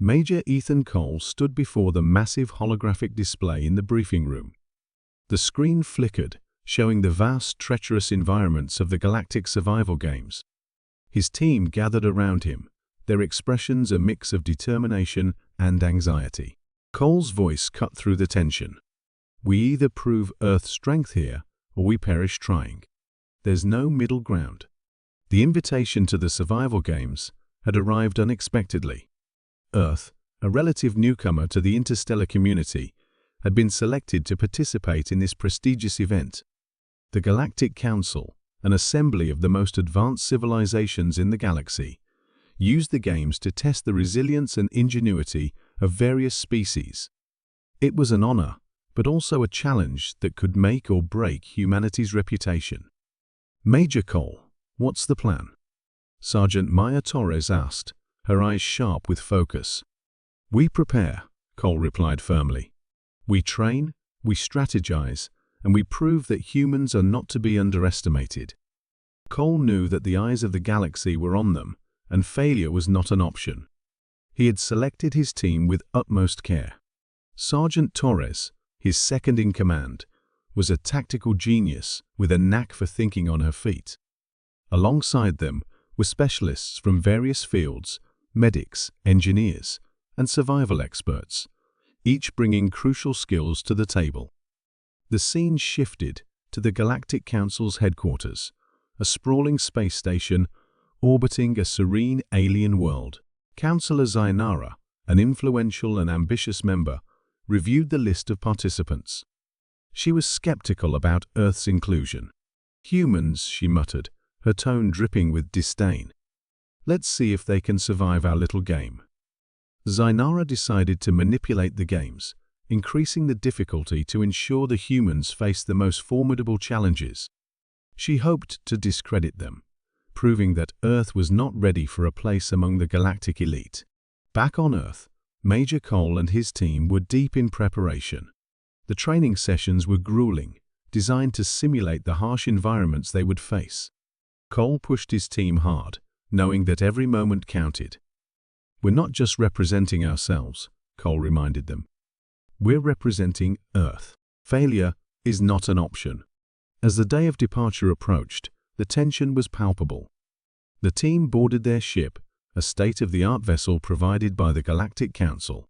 Major Ethan Cole stood before the massive holographic display in the briefing room. The screen flickered, showing the vast, treacherous environments of the Galactic survival games. His team gathered around him, their expressions a mix of determination and anxiety. Cole's voice cut through the tension. "We either prove Earth's strength here, or we perish trying. There's no middle ground." The invitation to the survival games had arrived unexpectedly. Earth, a relative newcomer to the interstellar community, had been selected to participate in this prestigious event. The Galactic Council, an assembly of the most advanced civilizations in the galaxy, used the games to test the resilience and ingenuity of various species. It was an honor, but also a challenge that could make or break humanity's reputation. "Major Cole, what's the plan?" Sergeant Maya Torres asked, her eyes sharp with focus. "We prepare," Cole replied firmly. "We train, we strategize, and we prove that humans are not to be underestimated." Cole knew that the eyes of the galaxy were on them, and failure was not an option. He had selected his team with utmost care. Sergeant Torres, his second-in-command, was a tactical genius with a knack for thinking on her feet. Alongside them were specialists from various fields, medics, engineers, and survival experts, each bringing crucial skills to the table. The scene shifted to the Galactic Council's headquarters, a sprawling space station orbiting a serene alien world. Councillor Zainara, an influential and ambitious member, reviewed the list of participants. She was skeptical about Earth's inclusion. "Humans," she muttered, her tone dripping with disdain. "Let's see if they can survive our little game." Zainara decided to manipulate the games, increasing the difficulty to ensure the humans faced the most formidable challenges. She hoped to discredit them, proving that Earth was not ready for a place among the galactic elite. Back on Earth, Major Cole and his team were deep in preparation. The training sessions were grueling, designed to simulate the harsh environments they would face. Cole pushed his team hard, knowing that every moment counted. "We're not just representing ourselves," Cole reminded them. "We're representing Earth. Failure is not an option." As the day of departure approached, the tension was palpable. The team boarded their ship, a state-of-the-art vessel provided by the Galactic Council.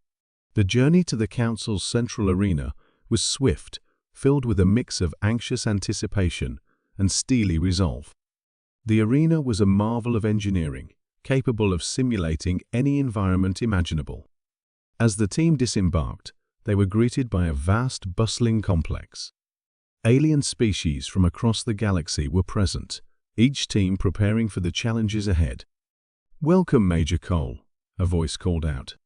The journey to the Council's central arena was swift, filled with a mix of anxious anticipation and steely resolve. The arena was a marvel of engineering, capable of simulating any environment imaginable. As the team disembarked, they were greeted by a vast, bustling complex. Alien species from across the galaxy were present, each team preparing for the challenges ahead. "Welcome, Major Cole," a voice called out.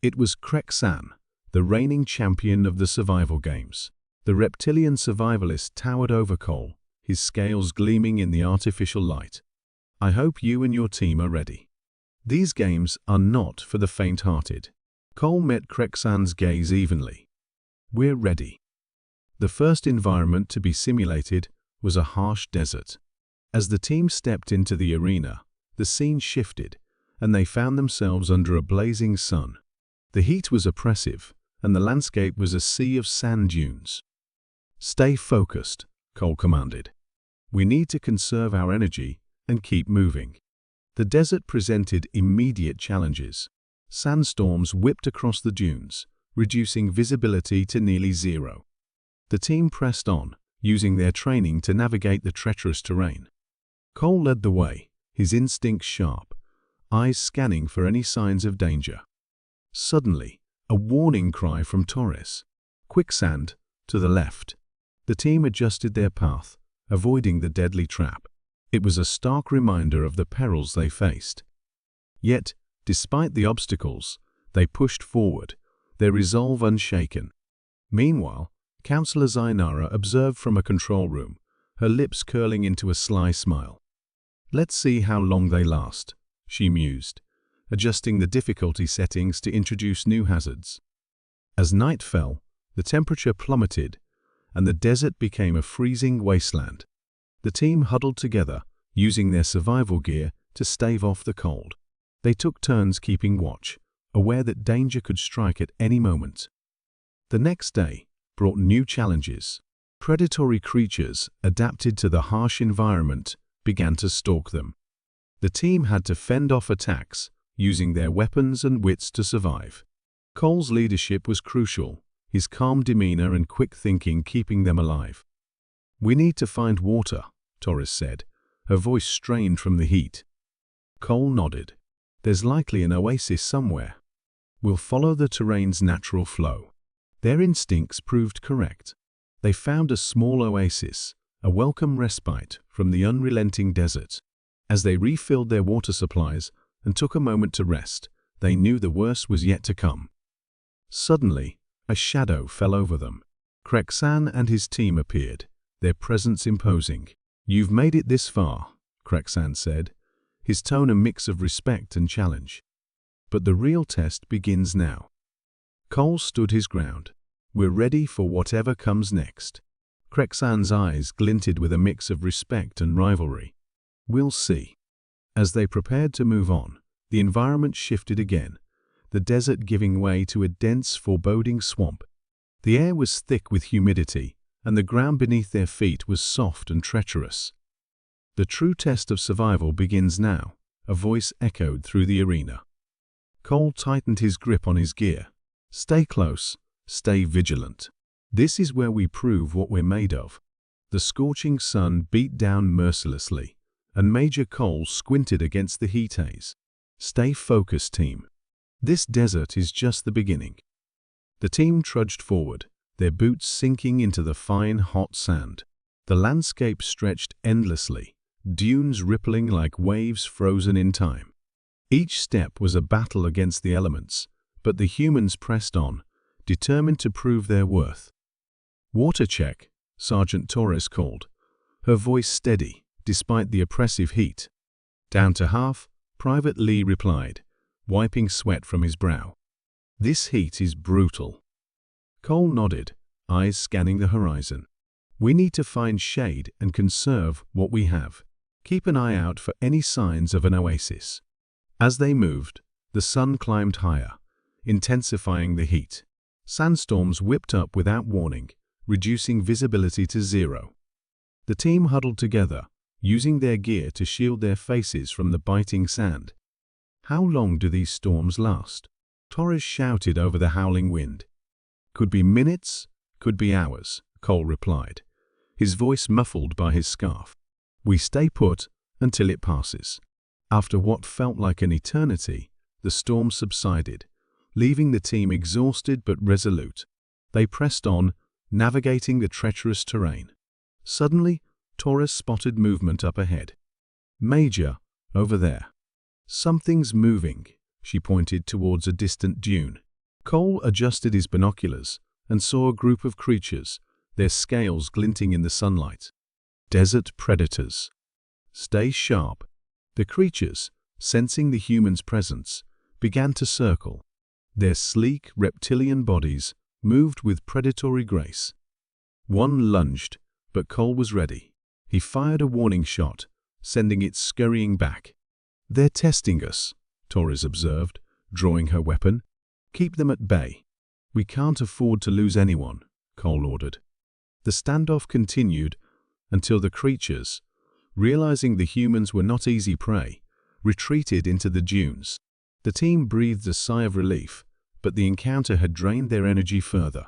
It was Krek-san, the reigning champion of the survival games. The reptilian survivalist towered over Cole, his scales gleaming in the artificial light. "I hope you and your team are ready. These games are not for the faint-hearted." Cole met Krek-san's gaze evenly. "We're ready." The first environment to be simulated was a harsh desert. As the team stepped into the arena, the scene shifted, and they found themselves under a blazing sun. The heat was oppressive, and the landscape was a sea of sand dunes. "Stay focused," Cole commanded. "We need to conserve our energy and keep moving." The desert presented immediate challenges. Sandstorms whipped across the dunes, reducing visibility to nearly zero. The team pressed on, using their training to navigate the treacherous terrain. Cole led the way, his instincts sharp, eyes scanning for any signs of danger. Suddenly, a warning cry from Torres. "Quicksand, to the left." The team adjusted their path, avoiding the deadly trap. It was a stark reminder of the perils they faced. Yet, despite the obstacles, they pushed forward, their resolve unshaken. Meanwhile, Councillor Zainara observed from a control room, her lips curling into a sly smile. "Let's see how long they last," she mused, adjusting the difficulty settings to introduce new hazards. As night fell, the temperature plummeted, and the desert became a freezing wasteland. The team huddled together, using their survival gear to stave off the cold. They took turns keeping watch, aware that danger could strike at any moment. The next day brought new challenges. Predatory creatures, adapted to the harsh environment, began to stalk them. The team had to fend off attacks, using their weapons and wits to survive. Cole's leadership was crucial, his calm demeanor and quick thinking keeping them alive. "We need to find water," Torres said, her voice strained from the heat. Cole nodded. "There's likely an oasis somewhere. We'll follow the terrain's natural flow." Their instincts proved correct. They found a small oasis, a welcome respite from the unrelenting desert. As they refilled their water supplies and took a moment to rest, they knew the worst was yet to come. Suddenly, a shadow fell over them. Krexan and his team appeared, their presence imposing. "You've made it this far," Krexan said, his tone a mix of respect and challenge. "But the real test begins now." Cole stood his ground. "We're ready for whatever comes next." Krexan's eyes glinted with a mix of respect and rivalry. "We'll see." As they prepared to move on, the environment shifted again, the desert giving way to a dense, foreboding swamp. The air was thick with humidity, and the ground beneath their feet was soft and treacherous. "The true test of survival begins now," a voice echoed through the arena. Cole tightened his grip on his gear. "Stay close, stay vigilant. This is where we prove what we're made of." The scorching sun beat down mercilessly, and Major Cole squinted against the heat haze. "Stay focused, team. This desert is just the beginning." The team trudged forward, their boots sinking into the fine, hot sand. The landscape stretched endlessly, dunes rippling like waves frozen in time. Each step was a battle against the elements, but the humans pressed on, determined to prove their worth. "Water check," Sergeant Torres called, her voice steady despite the oppressive heat. "Down to half," Private Lee replied, wiping sweat from his brow. "This heat is brutal." Cole nodded, eyes scanning the horizon. "We need to find shade and conserve what we have. Keep an eye out for any signs of an oasis." As they moved, the sun climbed higher, intensifying the heat. Sandstorms whipped up without warning, reducing visibility to zero. The team huddled together, using their gear to shield their faces from the biting sand. "How long do these storms last?" Torres shouted over the howling wind. "Could be minutes, could be hours," Cole replied, his voice muffled by his scarf. "We stay put until it passes." After what felt like an eternity, the storm subsided, leaving the team exhausted but resolute. They pressed on, navigating the treacherous terrain. Suddenly, Torres spotted movement up ahead. "Major, over there. Something's moving," she pointed towards a distant dune. Cole adjusted his binoculars and saw a group of creatures, their scales glinting in the sunlight. "Desert predators. Stay sharp." The creatures, sensing the humans' presence, began to circle. Their sleek, reptilian bodies moved with predatory grace. One lunged, but Cole was ready. He fired a warning shot, sending it scurrying back. "They're testing us," Torres observed, drawing her weapon. "Keep them at bay." "We can't afford to lose anyone," Cole ordered. The standoff continued until the creatures, realizing the humans were not easy prey, retreated into the dunes. The team breathed a sigh of relief, but the encounter had drained their energy further.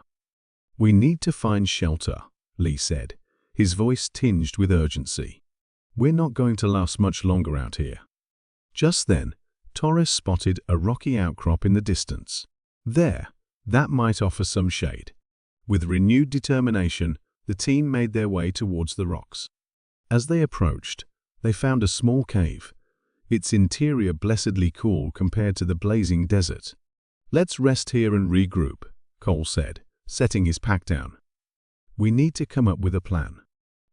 "We need to find shelter," Lee said, his voice tinged with urgency. "We're not going to last much longer out here." Just then, Torres spotted a rocky outcrop in the distance. There, that might offer some shade. With renewed determination, the team made their way towards the rocks. As they approached, they found a small cave, its interior blessedly cool compared to the blazing desert. "Let's rest here and regroup," Cole said, setting his pack down. "We need to come up with a plan."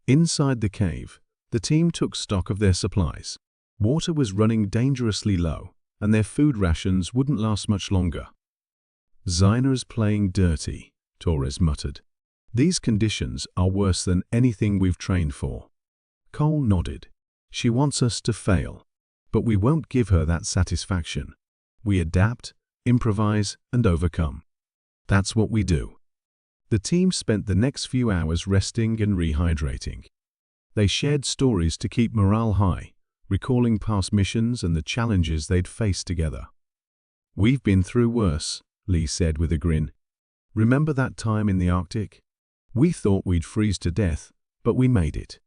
Inside the cave, the team took stock of their supplies. Water was running dangerously low, and their food rations wouldn't last much longer. "Zyna's playing dirty," Torres muttered. "These conditions are worse than anything we've trained for." Cole nodded. "She wants us to fail, but we won't give her that satisfaction. We adapt, improvise, and overcome. That's what we do. The team spent the next few hours resting and rehydrating. They shared stories to keep morale high, recalling past missions and the challenges they'd faced together. "We've been through worse," Lee said with a grin. "Remember that time in the Arctic? We thought we'd freeze to death, but we made it."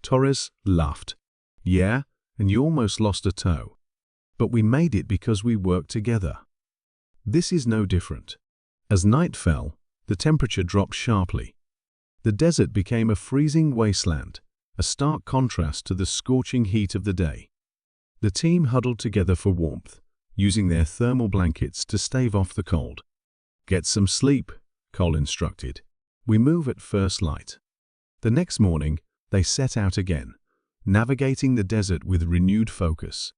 Torres laughed. "Yeah, and you almost lost a toe. But we made it because we worked together." This is no different. As night fell, the temperature dropped sharply. The desert became a freezing wasteland, a stark contrast to the scorching heat of the day. The team huddled together for warmth, using their thermal blankets to stave off the cold. "Get some sleep," Cole instructed. "We move at first light." The next morning, they set out again, navigating the desert with renewed focus.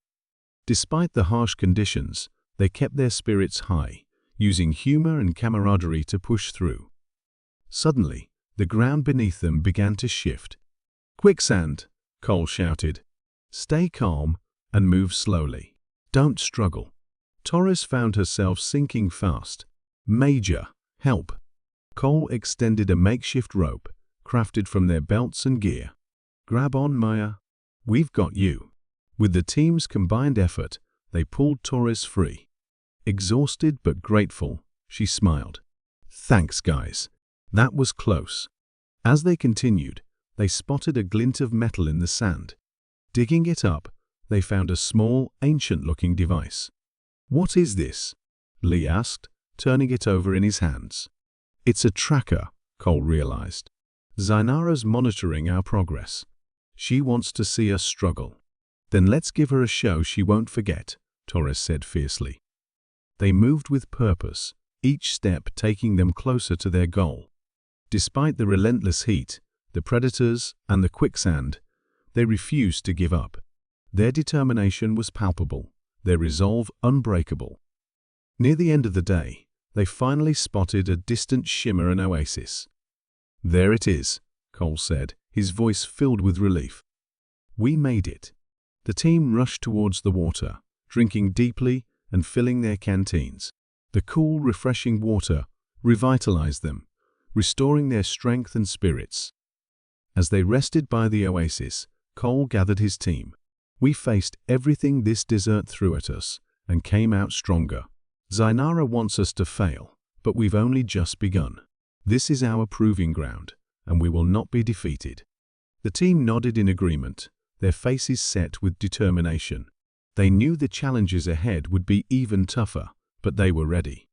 Despite the harsh conditions, they kept their spirits high, using humor and camaraderie to push through. Suddenly, the ground beneath them began to shift. "Quicksand!" Cole shouted. "Stay calm and move slowly. Don't struggle." Torres found herself sinking fast. "Major, help!" Cole extended a makeshift rope, crafted from their belts and gear. "Grab on, Maya. We've got you." With the team's combined effort, they pulled Torres free. Exhausted but grateful, she smiled. "Thanks, guys. That was close." As they continued, they spotted a glint of metal in the sand. Digging it up, they found a small, ancient-looking device. "What is this?" Lee asked, turning it over in his hands. "It's a tracker," Cole realized. "Zainara's monitoring our progress. She wants to see us struggle." "Then let's give her a show she won't forget," Torres said fiercely. They moved with purpose, each step taking them closer to their goal. Despite the relentless heat, the predators, and the quicksand, they refused to give up. Their determination was palpable, their resolve unbreakable. Near the end of the day, they finally spotted a distant shimmer and oasis. "There it is," Cole said, his voice filled with relief. "We made it." The team rushed towards the water, drinking deeply and filling their canteens. The cool, refreshing water revitalized them, restoring their strength and spirits. As they rested by the oasis, Cole gathered his team. "We faced everything this desert threw at us and came out stronger. Zainara wants us to fail, but we've only just begun. This is our proving ground, and we will not be defeated." The team nodded in agreement, their faces set with determination. They knew the challenges ahead would be even tougher, but they were ready.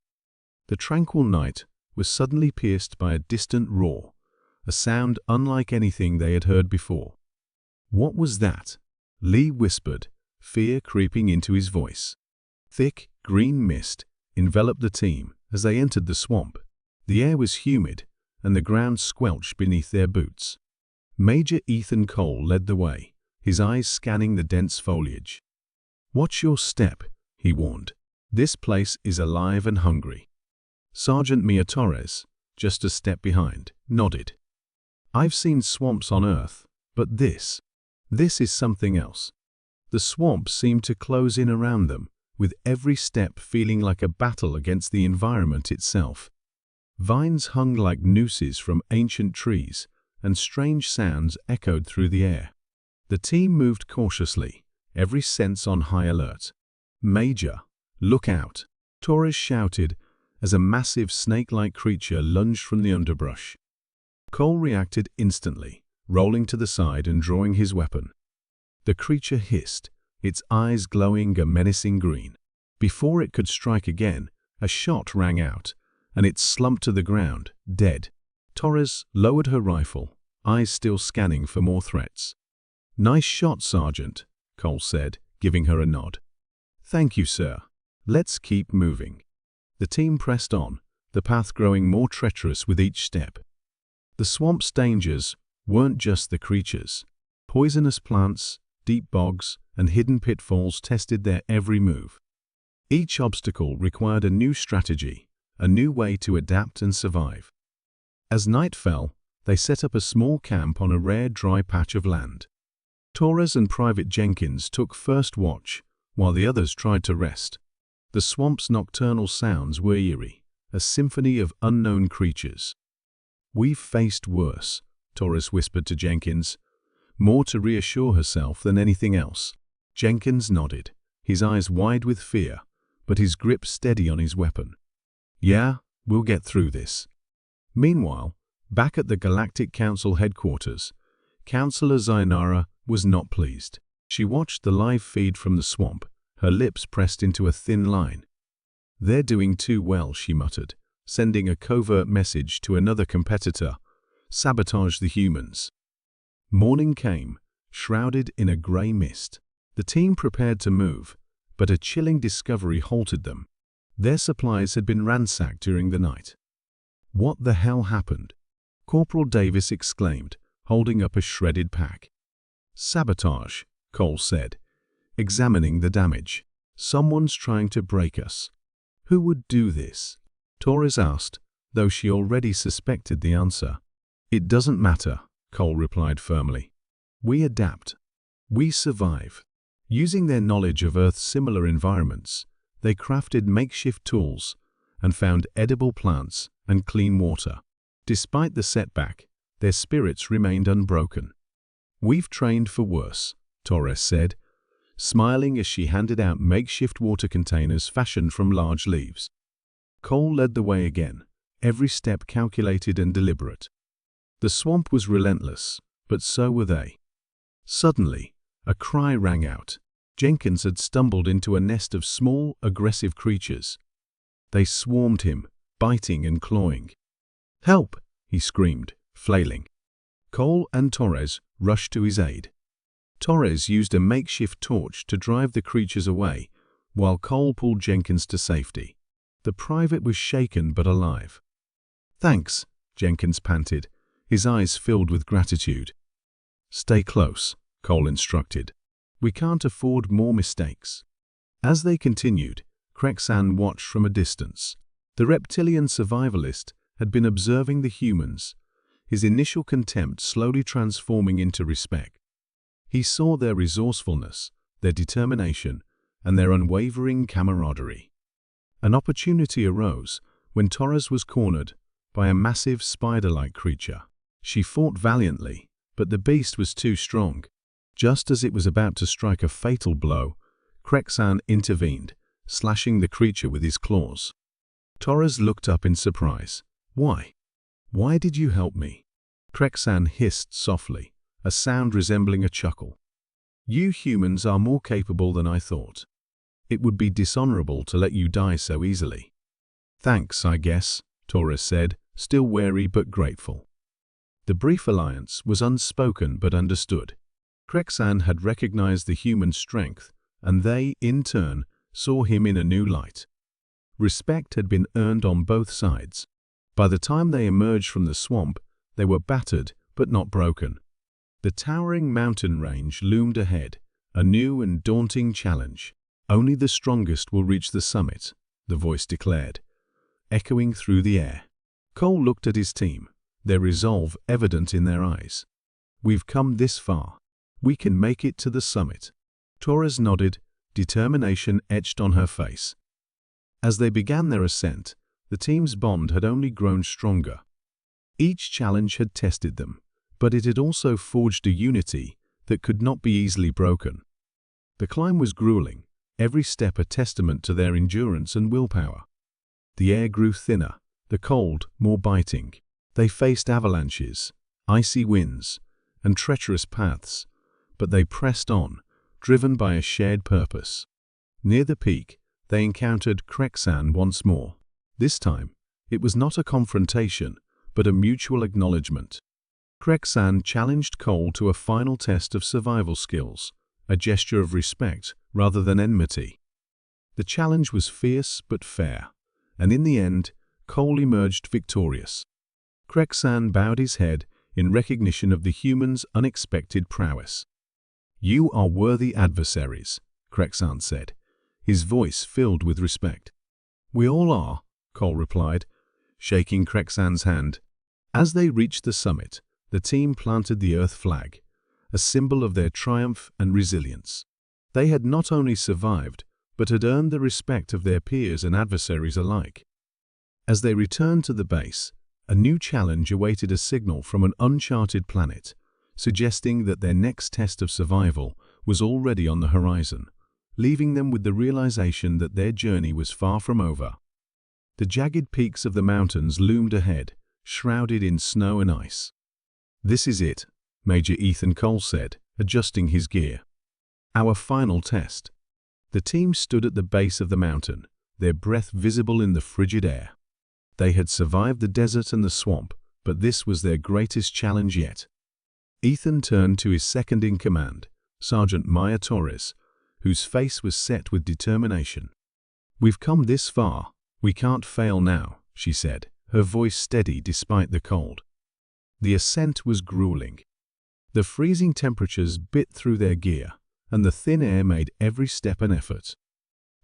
The tranquil night was suddenly pierced by a distant roar, a sound unlike anything they had heard before. "What was that?" Lee whispered, fear creeping into his voice. Thick, green mist enveloped the team as they entered the swamp. The air was humid, and the ground squelched beneath their boots. Major Ethan Cole led the way, his eyes scanning the dense foliage. "Watch your step," he warned. "This place is alive and hungry." Sergeant Mia Torres, just a step behind, nodded. "I've seen swamps on Earth, but this is something else." The swamp seemed to close in around them, with every step feeling like a battle against the environment itself. Vines hung like nooses from ancient trees, and strange sounds echoed through the air. The team moved cautiously, every sense on high alert. "Major, look out!" Torres shouted as a massive snake-like creature lunged from the underbrush. Cole reacted instantly, rolling to the side and drawing his weapon. The creature hissed, its eyes glowing a menacing green. Before it could strike again, a shot rang out, and it slumped to the ground, dead. Torres lowered her rifle, eyes still scanning for more threats. "Nice shot, Sergeant," Cole said, giving her a nod. "Thank you, sir. Let's keep moving." The team pressed on, the path growing more treacherous with each step. The swamp's dangers weren't just the creatures. Poisonous plants, deep bogs, and hidden pitfalls tested their every move. Each obstacle required a new strategy, a new way to adapt and survive. As night fell, they set up a small camp on a rare dry patch of land. Torres and Private Jenkins took first watch, while the others tried to rest. The swamp's nocturnal sounds were eerie, a symphony of unknown creatures. "We've faced worse," Torres whispered to Jenkins, more to reassure herself than anything else. Jenkins nodded, his eyes wide with fear, but his grip steady on his weapon. "Yeah, we'll get through this." Meanwhile, back at the Galactic Council headquarters, Councillor Zainara was not pleased. She watched the live feed from the swamp, her lips pressed into a thin line. "They're doing too well," she muttered, sending a covert message to another competitor: "Sabotage the humans." Morning came, shrouded in a grey mist. The team prepared to move, but a chilling discovery halted them. Their supplies had been ransacked during the night. "What the hell happened?" Corporal Davis exclaimed, holding up a shredded pack. "Sabotage," Cole said, examining the damage. "Someone's trying to break us." "Who would do this?" Torres asked, though she already suspected the answer. "It doesn't matter," Cole replied firmly. "We adapt. We survive." Using their knowledge of Earth's similar environments, they crafted makeshift tools and found edible plants and clean water. Despite the setback, their spirits remained unbroken. "We've trained for worse," Torres said, smiling as she handed out makeshift water containers fashioned from large leaves. Cole led the way again, every step calculated and deliberate. The swamp was relentless, but so were they. Suddenly, a cry rang out. Jenkins had stumbled into a nest of small, aggressive creatures. They swarmed him, biting and clawing. "Help!" he screamed, flailing. Cole and Torres rushed to his aid. Torres used a makeshift torch to drive the creatures away, while Cole pulled Jenkins to safety. The private was shaken but alive. "Thanks," Jenkins panted, his eyes filled with gratitude. "Stay close," Cole instructed. "We can't afford more mistakes." As they continued, Krexan watched from a distance. The reptilian survivalist had been observing the humans, his initial contempt slowly transforming into respect. He saw their resourcefulness, their determination, and their unwavering camaraderie. An opportunity arose when Torres was cornered by a massive spider-like creature. She fought valiantly, but the beast was too strong. Just as it was about to strike a fatal blow, Krexan intervened, slashing the creature with his claws. Torres looked up in surprise. "Why? Why did you help me?" Krexan hissed softly, a sound resembling a chuckle. "You humans are more capable than I thought. It would be dishonorable to let you die so easily." "Thanks, I guess," Torres said, still wary but grateful. The brief alliance was unspoken but understood. Krexan had recognized the human strength, and they, in turn, saw him in a new light. Respect had been earned on both sides. By the time they emerged from the swamp, they were battered but not broken. The towering mountain range loomed ahead, a new and daunting challenge. "Only the strongest will reach the summit," the voice declared, echoing through the air. Cole looked at his team, their resolve evident in their eyes. "We've come this far. We can make it to the summit." Torres nodded, determination etched on her face. As they began their ascent, the team's bond had only grown stronger. Each challenge had tested them, but it had also forged a unity that could not be easily broken. The climb was grueling, every step a testament to their endurance and willpower. The air grew thinner, the cold more biting. They faced avalanches, icy winds, and treacherous paths, but they pressed on, driven by a shared purpose. Near the peak, they encountered Krexan once more. This time, it was not a confrontation, but a mutual acknowledgement. Krexan challenged Cole to a final test of survival skills, a gesture of respect rather than enmity. The challenge was fierce but fair, and in the end, Cole emerged victorious. Krexan bowed his head in recognition of the human's unexpected prowess. "You are worthy adversaries," Krexan said, his voice filled with respect. "We all are," Cole replied, shaking Krexan's hand. As they reached the summit, the team planted the Earth flag, a symbol of their triumph and resilience. They had not only survived, but had earned the respect of their peers and adversaries alike. As they returned to the base, a new challenge awaited, a signal from an uncharted planet, suggesting that their next test of survival was already on the horizon, leaving them with the realization that their journey was far from over. The jagged peaks of the mountains loomed ahead, shrouded in snow and ice. "This is it," Major Ethan Cole said, adjusting his gear. "Our final test." The team stood at the base of the mountain, their breath visible in the frigid air. They had survived the desert and the swamp, but this was their greatest challenge yet. Ethan turned to his second-in-command, Sergeant Maya Torres, whose face was set with determination. "We've come this far. We can't fail now," she said, her voice steady despite the cold. The ascent was grueling. The freezing temperatures bit through their gear, and the thin air made every step an effort.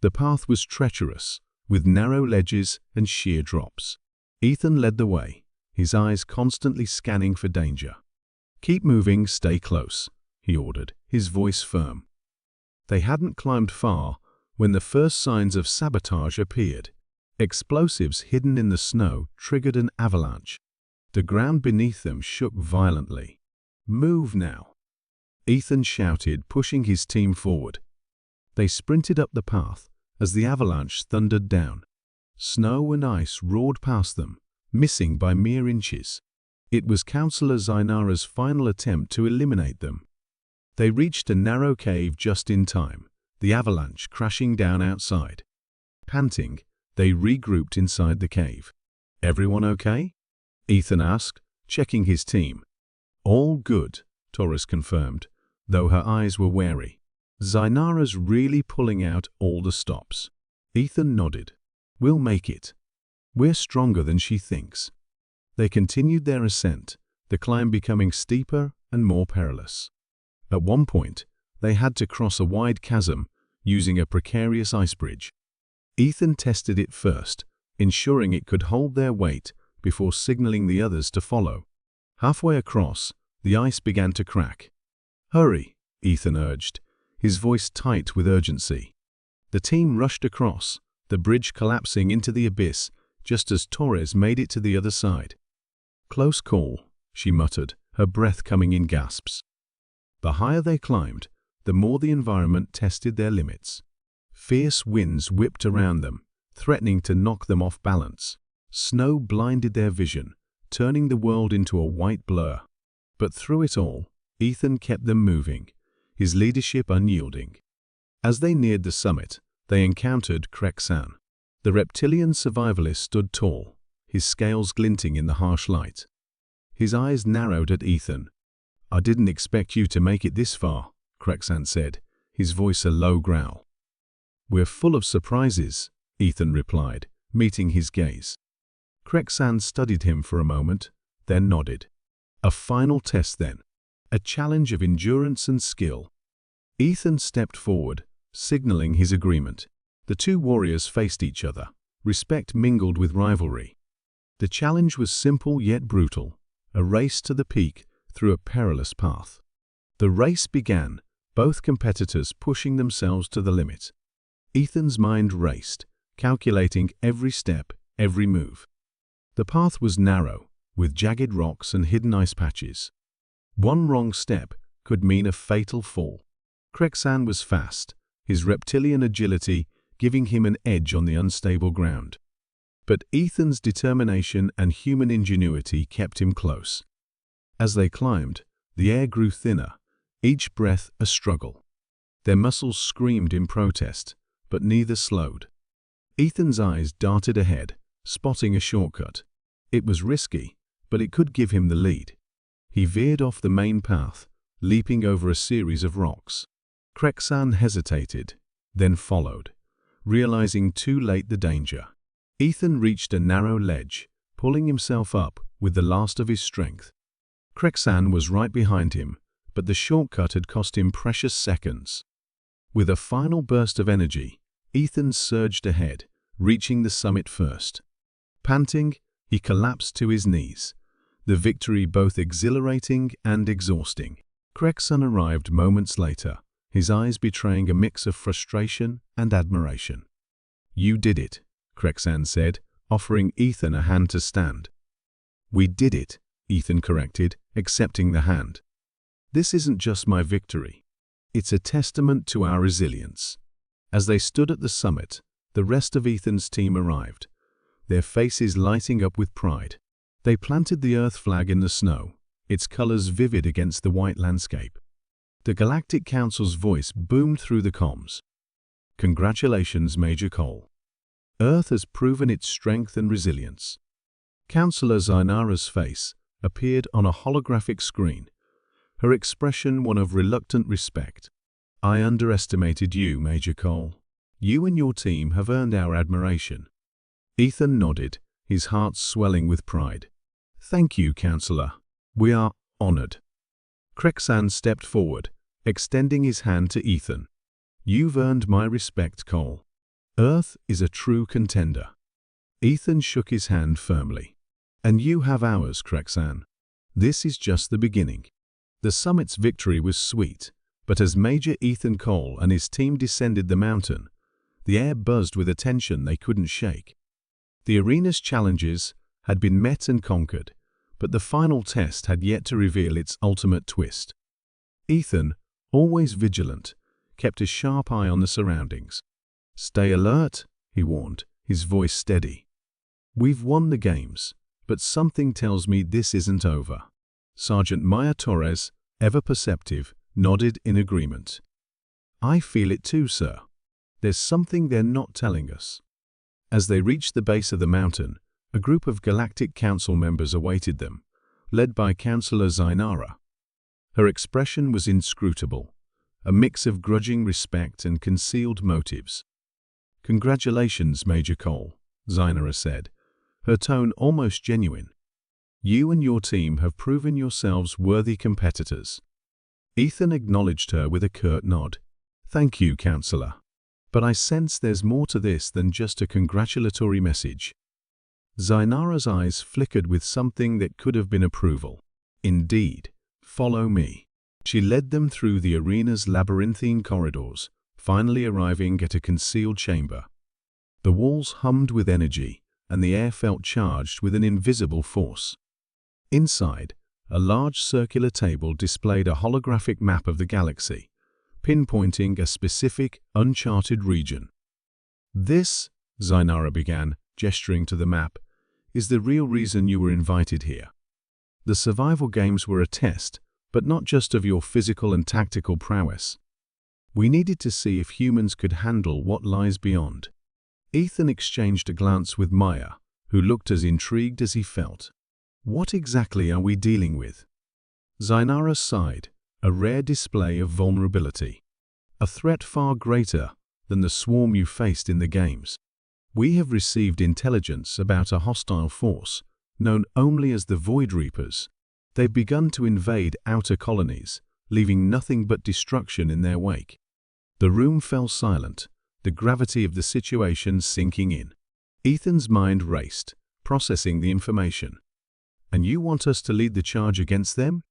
The path was treacherous, with narrow ledges and sheer drops. Ethan led the way, his eyes constantly scanning for danger. "Keep moving, stay close," he ordered, his voice firm. They hadn't climbed far when the first signs of sabotage appeared. Explosives hidden in the snow triggered an avalanche. The ground beneath them shook violently. "Move now," Ethan shouted, pushing his team forward. They sprinted up the path as the avalanche thundered down. Snow and ice roared past them, missing by mere inches. It was Counselor Zainara's final attempt to eliminate them. They reached a narrow cave just in time, the avalanche crashing down outside. Panting, they regrouped inside the cave. "Everyone okay?" Ethan asked, checking his team. "All good," Torres confirmed, though her eyes were wary. "Zainara's really pulling out all the stops." Ethan nodded. "We'll make it. We're stronger than she thinks." They continued their ascent, the climb becoming steeper and more perilous. At one point, they had to cross a wide chasm using a precarious ice bridge. Ethan tested it first, ensuring it could hold their weight before signaling the others to follow. Halfway across, the ice began to crack. "Hurry," Ethan urged, his voice tight with urgency. The team rushed across, the bridge collapsing into the abyss just as Torres made it to the other side. "Close call," she muttered, her breath coming in gasps. The higher they climbed, the more the environment tested their limits. Fierce winds whipped around them, threatening to knock them off balance. Snow blinded their vision, turning the world into a white blur. But through it all, Ethan kept them moving, his leadership unyielding. As they neared the summit, they encountered Krek-san. The reptilian survivalist stood tall, his scales glinting in the harsh light. His eyes narrowed at Ethan. "I didn't expect you to make it this far," Krek-san said, his voice a low growl. "We're full of surprises," Ethan replied, meeting his gaze. Krek-san studied him for a moment, then nodded. "A final test then. A challenge of endurance and skill." Ethan stepped forward, signaling his agreement. The two warriors faced each other, respect mingled with rivalry. The challenge was simple yet brutal, a race to the peak through a perilous path. The race began, both competitors pushing themselves to the limit. Ethan's mind raced, calculating every step, every move. The path was narrow, with jagged rocks and hidden ice patches. One wrong step could mean a fatal fall. Krek-san was fast, his reptilian agility giving him an edge on the unstable ground. But Ethan's determination and human ingenuity kept him close. As they climbed, the air grew thinner, each breath a struggle. Their muscles screamed in protest, but neither slowed. Ethan's eyes darted ahead, spotting a shortcut. It was risky, but it could give him the lead. He veered off the main path, leaping over a series of rocks. Krek-san hesitated, then followed, realizing too late the danger. Ethan reached a narrow ledge, pulling himself up with the last of his strength. Krek-san was right behind him, but the shortcut had cost him precious seconds. With a final burst of energy, Ethan surged ahead, reaching the summit first. Panting, he collapsed to his knees, the victory both exhilarating and exhausting. Krek-san arrived moments later, his eyes betraying a mix of frustration and admiration. "You did it," Krexan said, offering Ethan a hand to stand. "We did it," Ethan corrected, accepting the hand. "This isn't just my victory. It's a testament to our resilience." As they stood at the summit, the rest of Ethan's team arrived, their faces lighting up with pride. They planted the Earth flag in the snow, its colors vivid against the white landscape. The Galactic Council's voice boomed through the comms. "Congratulations, Major Cole. Earth has proven its strength and resilience." Councillor Zainara's face appeared on a holographic screen, her expression one of reluctant respect. "I underestimated you, Major Cole. You and your team have earned our admiration." Ethan nodded, his heart swelling with pride. "Thank you, Councillor. We are honored." Krexan stepped forward, extending his hand to Ethan. "You've earned my respect, Cole. Earth is a true contender." Ethan shook his hand firmly. "And you have ours, Krexan. This is just the beginning." The summit's victory was sweet, but as Major Ethan Cole and his team descended the mountain, the air buzzed with a tension they couldn't shake. The arena's challenges had been met and conquered, but the final test had yet to reveal its ultimate twist. Ethan, always vigilant, kept a sharp eye on the surroundings. "Stay alert," he warned, his voice steady. "We've won the games, but something tells me this isn't over." Sergeant Maya Torres, ever perceptive, nodded in agreement. "I feel it too, sir. There's something they're not telling us." As they reached the base of the mountain, a group of Galactic Council members awaited them, led by Councillor Zainara. Her expression was inscrutable, a mix of grudging respect and concealed motives. "Congratulations, Major Cole," Zainara said, her tone almost genuine. "You and your team have proven yourselves worthy competitors." Ethan acknowledged her with a curt nod. "Thank you, Councillor. But I sense there's more to this than just a congratulatory message." Zainara's eyes flickered with something that could have been approval. "Indeed. Follow me." She led them through the arena's labyrinthine corridors, finally arriving at a concealed chamber. The walls hummed with energy, and the air felt charged with an invisible force. Inside, a large circular table displayed a holographic map of the galaxy, pinpointing a specific, uncharted region. "This," Zainara began, gesturing to the map, "is the real reason you were invited here. The survival games were a test, but not just of your physical and tactical prowess. We needed to see if humans could handle what lies beyond." Ethan exchanged a glance with Maya, who looked as intrigued as he felt. "What exactly are we dealing with?" Zainara sighed, a rare display of vulnerability. "A threat far greater than the swarm you faced in the games. We have received intelligence about a hostile force, known only as the Void Reapers. They've begun to invade outer colonies, leaving nothing but destruction in their wake." The room fell silent, the gravity of the situation sinking in. Ethan's mind raced, processing the information. "And you want us to lead the charge against them?"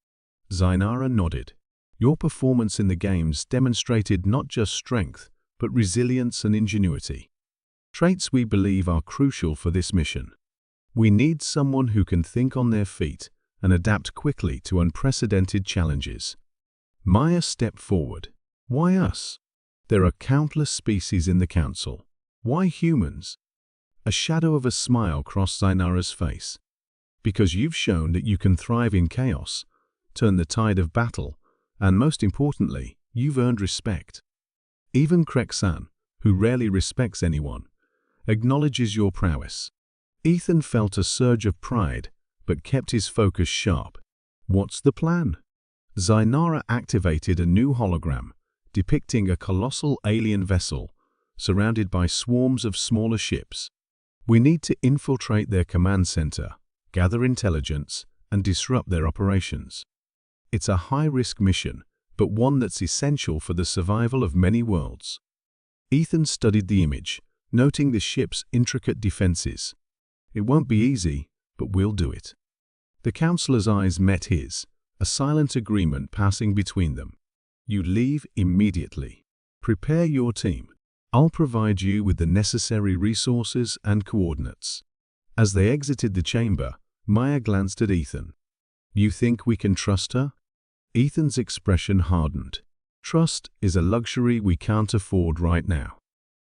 Zainara nodded. "Your performance in the games demonstrated not just strength, but resilience and ingenuity. Traits we believe are crucial for this mission. We need someone who can think on their feet and adapt quickly to unprecedented challenges." Maya stepped forward. "Why us? There are countless species in the Council. Why humans?" A shadow of a smile crossed Zainara's face. "Because you've shown that you can thrive in chaos, turn the tide of battle, and most importantly, you've earned respect. Even Krexan, who rarely respects anyone, acknowledges your prowess." Ethan felt a surge of pride, but kept his focus sharp. "What's the plan?" Zainara activated a new hologram, depicting a colossal alien vessel, surrounded by swarms of smaller ships. "We need to infiltrate their command center, gather intelligence, and disrupt their operations. It's a high-risk mission, but one that's essential for the survival of many worlds." Ethan studied the image, noting the ship's intricate defenses. "It won't be easy, but we'll do it." The counselor's eyes met his, a silent agreement passing between them. You leave immediately. Prepare your team. I'll provide you with the necessary resources and coordinates." As they exited the chamber, Maya glanced at Ethan. "You think we can trust her?" Ethan's expression hardened. "Trust is a luxury we can't afford right now.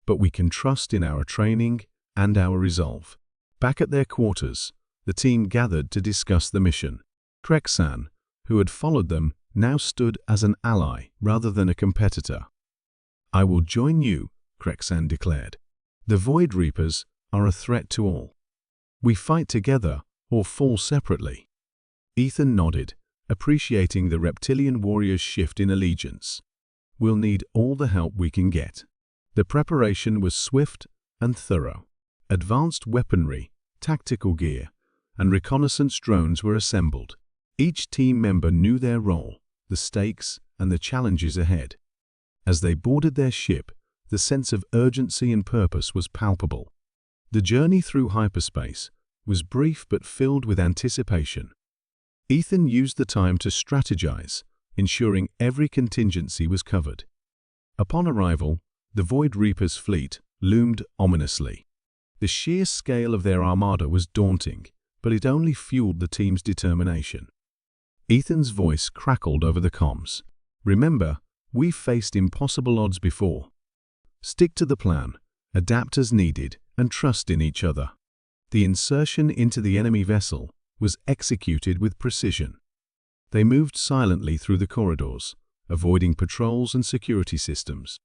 But we can trust in our training and our resolve." Back at their quarters, the team gathered to discuss the mission. Krek-san, who had followed them, now stood as an ally rather than a competitor. "I will join you," Krek-san declared. "The Void Reapers are a threat to all. We fight together or fall separately." Ethan nodded, appreciating the reptilian warrior's shift in allegiance. "We'll need all the help we can get." The preparation was swift and thorough. Advanced weaponry, tactical gear, and reconnaissance drones were assembled. Each team member knew their role, the stakes, and the challenges ahead. As they boarded their ship, the sense of urgency and purpose was palpable. The journey through hyperspace was brief but filled with anticipation. Ethan used the time to strategize, ensuring every contingency was covered. Upon arrival, the Void Reapers' fleet loomed ominously. The sheer scale of their armada was daunting, but it only fueled the team's determination. Ethan's voice crackled over the comms. "Remember, we've faced impossible odds before. Stick to the plan, adapt as needed, and trust in each other." The insertion into the enemy vessel was executed with precision. They moved silently through the corridors, avoiding patrols and security systems.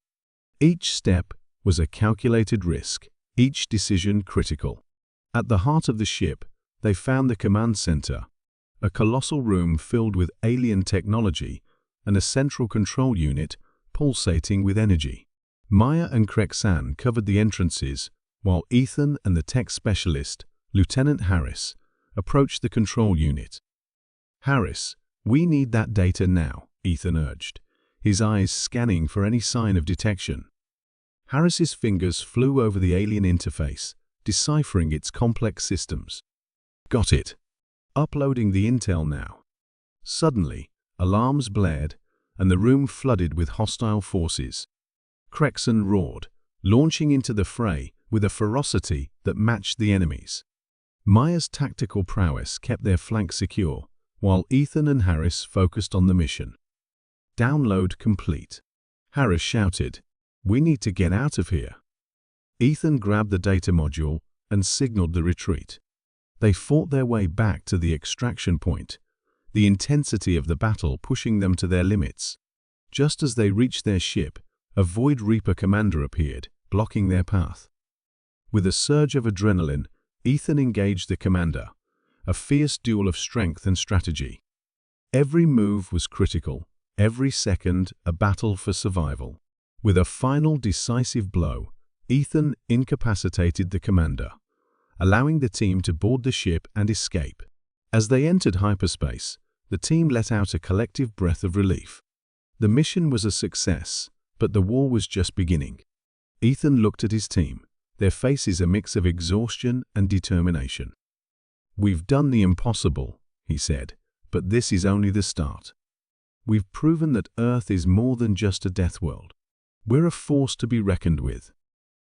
Each step was a calculated risk, each decision critical. At the heart of the ship, they found the command center, a colossal room filled with alien technology and a central control unit pulsating with energy. Maya and Krek-san covered the entrances, while Ethan and the tech specialist, Lieutenant Harris, approached the control unit. "Harris, we need that data now," Ethan urged, his eyes scanning for any sign of detection. Harris's fingers flew over the alien interface, deciphering its complex systems. "Got it. Uploading the intel now." Suddenly, alarms blared, and the room flooded with hostile forces. Krek-san roared, launching into the fray with a ferocity that matched the enemy's. Maya's tactical prowess kept their flank secure, while Ethan and Harris focused on the mission. "Download complete." Harris shouted, "We need to get out of here." Ethan grabbed the data module and signaled the retreat. They fought their way back to the extraction point, the intensity of the battle pushing them to their limits. Just as they reached their ship, a Void Reaper commander appeared, blocking their path. With a surge of adrenaline, Ethan engaged the commander, a fierce duel of strength and strategy. Every move was critical, every second a battle for survival. With a final decisive blow, Ethan incapacitated the commander, allowing the team to board the ship and escape. As they entered hyperspace, the team let out a collective breath of relief. The mission was a success, but the war was just beginning. Ethan looked at his team, their faces a mix of exhaustion and determination. "We've done the impossible," he said, "but this is only the start. We've proven that Earth is more than just a death world. We're a force to be reckoned with."